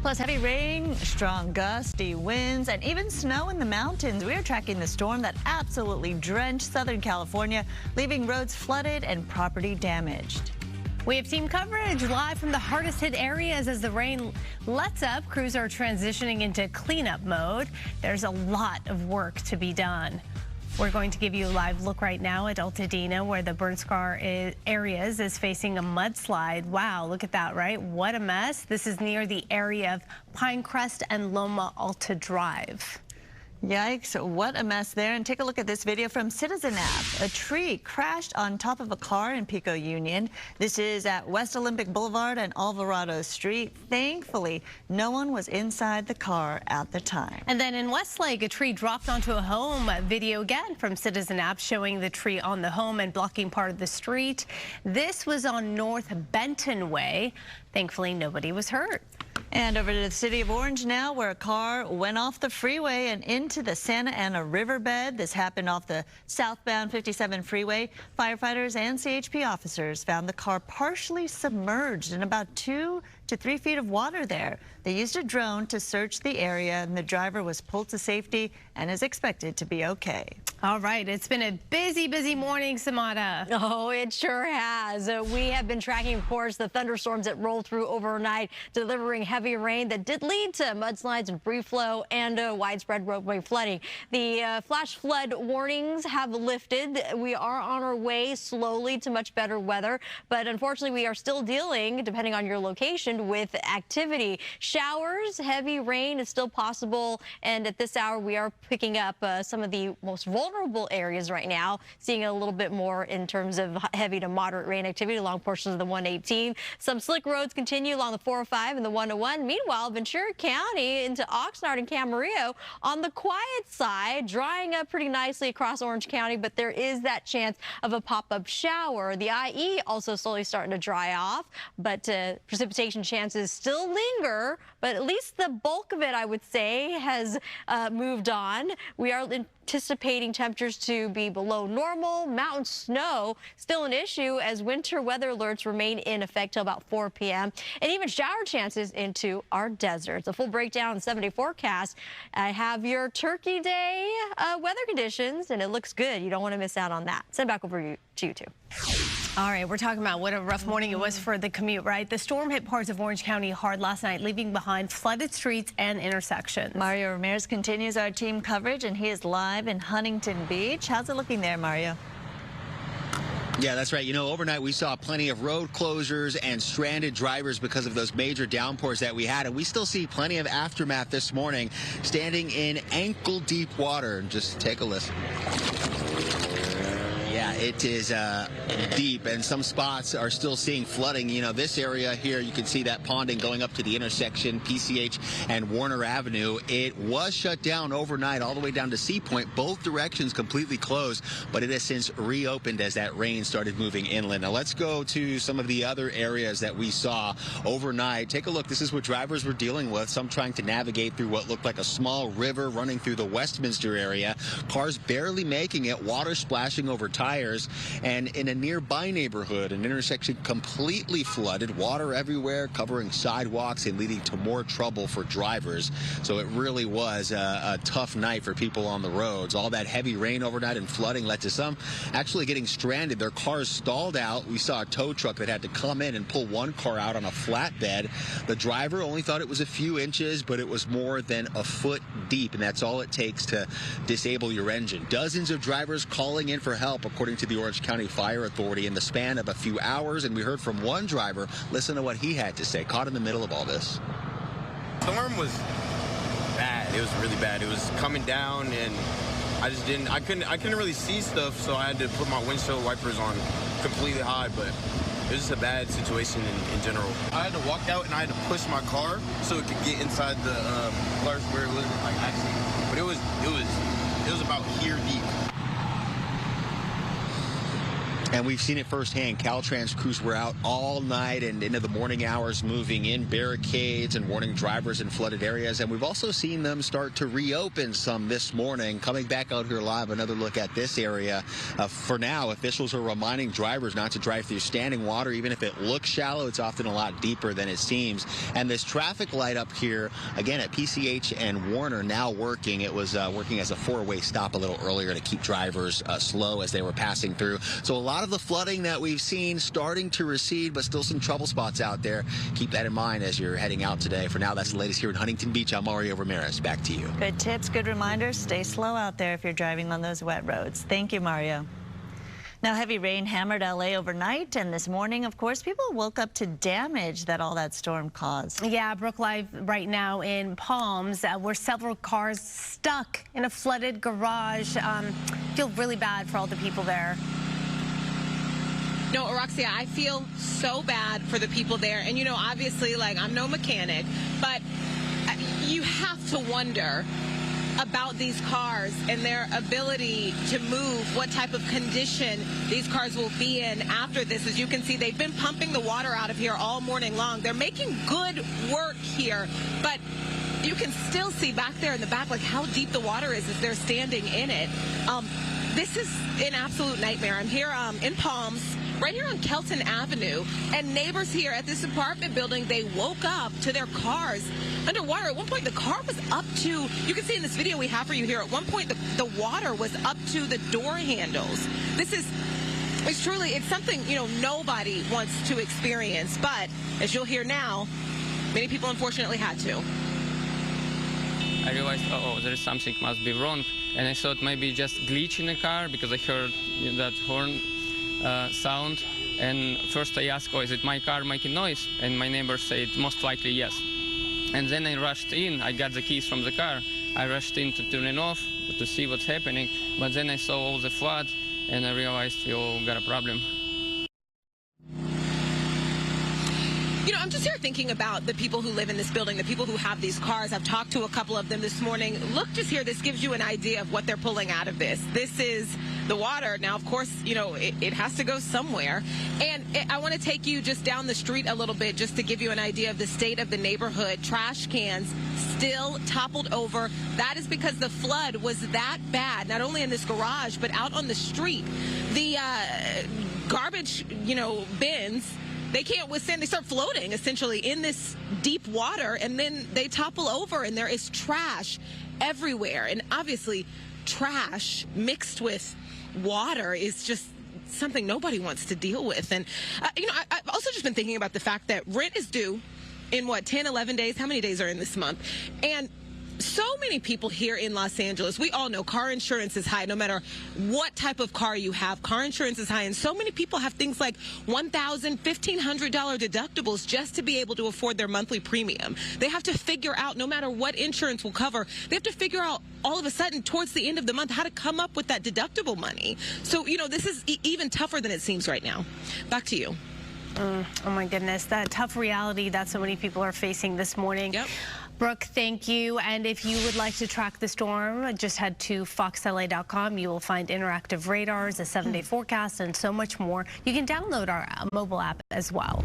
Plus heavy rain, strong gusty winds, and even snow in the mountains. We are tracking the storm that absolutely drenched Southern California, leaving roads flooded and property damaged. We have team coverage live from the hardest hit areas as the rain lets up. Crews are transitioning into cleanup mode. There's a lot of work to be done. We're going to give you a live look right now at Altadena, where the burn scar areas is facing a mudslide. Wow, look at that, right? What a mess. This is near the area of Pinecrest and Loma Alta Drive. Yikes, what a mess there. And take a look at this video from Citizen app. A tree crashed on top of a car in Pico Union. This is at West Olympic Boulevard and Alvarado Street. Thankfully, no one was inside the car at the time. And then in Westlake, a tree dropped onto a home. Video again from Citizen app showing the tree on the home and blocking part of the street. This was on North Benton Way. Thankfully, nobody was hurt. And over to the city of Orange now, where a car went off the freeway and into the Santa Ana riverbed. This happened off the southbound 57 freeway. Firefighters and CHP officers found the car partially submerged in about 2 to 3 feet of water there. They used a drone to search the area, and the driver was pulled to safety and is expected to be okay. All right, it's been a busy morning, Samada. Oh, it sure has. We have been tracking, of course, the thunderstorms that rolled through overnight, delivering heavy rain that did lead to mudslides and free flow and widespread roadway flooding. The flash flood warnings have lifted. We are on our way slowly to much better weather, but unfortunately, we are still dealing, depending on your location, with activity. Showers, heavy rain is still possible, and at this hour, we are picking up some of the most vulnerable areas right now, seeing a little bit more in terms of heavy to moderate rain activity along portions of the 118. Some slick roads continue along the 405 and the 101. Meanwhile, Ventura County into Oxnard and Camarillo on the quiet side, drying up pretty nicely across Orange County, but there is that chance of a pop-up shower. The IE also slowly starting to dry off, but precipitation chances still linger, but at least the bulk of it, I would say, has moved on. We are anticipating temperatures to be below normal. Mountain snow still an issue as winter weather alerts remain in effect till about 4 p.m. and even shower chances into our deserts. A full breakdown and 7-day forecast. I have your Turkey Day weather conditions, and it looks good. You don't want to miss out on that. Send back over to you two. All right, we're talking about what a rough morning it was for the commute, right? The storm hit parts of Orange County hard last night, leaving behind flooded streets and intersections. Mario Ramirez continues our team coverage, and he is live in Huntington Beach. How's it looking there, Mario? Yeah, that's right. You know, overnight we saw plenty of road closures and stranded drivers because of those major downpours that we had. And we still see plenty of aftermath this morning, standing in ankle-deep water. Just take a listen. Yeah, it is deep, and some spots are still seeing flooding. You know, this area here, you can see that ponding going up to the intersection, PCH and Warner Avenue. It was shut down overnight all the way down to Sea Point. Both directions completely closed, but it has since reopened as that rain started moving inland. Now, let's go to some of the other areas that we saw overnight. Take a look. This is what drivers were dealing with. Some trying to navigate through what looked like a small river running through the Westminster area. Cars barely making it, water splashing over tires. And in a nearby neighborhood, an intersection completely flooded, water everywhere, covering sidewalks and leading to more trouble for drivers. So it really was a tough night for people on the roads. All that heavy rain overnight and flooding led to some actually getting stranded. Their cars stalled out. We saw a tow truck that had to come in and pull one car out on a flatbed. The driver only thought it was a few inches, but it was more than a foot deep, and that's all it takes to disable your engine. Dozens of drivers calling in for help, according to the Orange County Fire Authority, in the span of a few hours. And we heard from one driver. Listen to what he had to say, caught in the middle of all this. The storm was bad. It was really bad. It was coming down, and I couldn't really see stuff, so I had to put my windshield wipers on completely high, but it was just a bad situation in general. I had to walk out and I had to push my car so it could get inside the cars where it wasn't like actually, but it was about here deep. And we've seen it firsthand. Caltrans crews were out all night and into the morning hours moving in barricades and warning drivers in flooded areas. And we've also seen them start to reopen some this morning. Coming back out here live, another look at this area. For now, officials are reminding drivers not to drive through standing water. Even if it looks shallow, it's often a lot deeper than it seems. And this traffic light up here, again, at PCH and Warner, now working. It was working as a four-way stop a little earlier to keep drivers slow as they were passing through. So a lot of the flooding that we've seen starting to recede, but still some trouble spots out there. Keep that in mind as you're heading out today. For now, that's the latest here in Huntington Beach. I'm Mario Ramirez. Back to you. Good tips, good reminders. Stay slow out there if you're driving on those wet roads. Thank you, Mario. Now, heavy rain hammered L.A. overnight, and this morning, of course, people woke up to damage that all that storm caused. Yeah, Brooke, live right now in Palms, where several cars stuck in a flooded garage. Feel really bad for all the people there. No, Roxia, I feel so bad for the people there. And, you know, obviously, like, I'm no mechanic, but you have to wonder about these cars and their ability to move, what type of condition these cars will be in after this. As you can see, they've been pumping the water out of here all morning long. They're making good work here, but you can still see back there in the back, like, how deep the water is as they're standing in it. This is an absolute nightmare. I'm here in Palms, right here on Kelton Avenue, and neighbors here at this apartment building, they woke up to their cars underwater. At one point, the car was up to, you can see in this video we have for you here, at one point, the water was up to the door handles. It's truly, it's something, you know, nobody wants to experience, but as you'll hear now, many people unfortunately had to. I realized, oh, there is something must be wrong, and I thought maybe just glitch in the car because I heard that horn sound. And first I asked, oh, is it my car making noise? And my neighbor said, most likely yes. And then I rushed in. I got the keys from the car. I rushed in to turn it off to see what's happening. But then I saw all the flood, and I realized we all got a problem. You know, I'm just here thinking about the people who live in this building, the people who have these cars. I've talked to a couple of them this morning. Look just here. This gives you an idea of what they're pulling out of this. This is the water. Now, of course, you know, it has to go somewhere. And I want to take you just down the street a little bit just to give you an idea of the state of the neighborhood. Trash cans still toppled over. That is because the flood was that bad, not only in this garage, but out on the street. The garbage, you know, bins, they can't withstand, they start floating essentially in this deep water, and then they topple over, and there is trash everywhere. And obviously trash mixed with water is just something nobody wants to deal with. And you know, I've also just been thinking about the fact that rent is due in what, 10, 11 days? How many days are in this month? And so many people here in Los Angeles, we all know car insurance is high. No matter what type of car you have, car insurance is high. And so many people have things like $1,000, $1,500 deductibles just to be able to afford their monthly premium. They have to figure out, no matter what insurance will cover, they have to figure out all of a sudden towards the end of the month how to come up with that deductible money. So, you know, this is even tougher than it seems right now. Back to you. Oh my goodness, that tough reality that so many people are facing this morning. Yep. Brooke, thank you. And if you would like to track the storm, just head to foxla.com. You will find interactive radars, a 7-day forecast, and so much more. You can download our mobile app as well.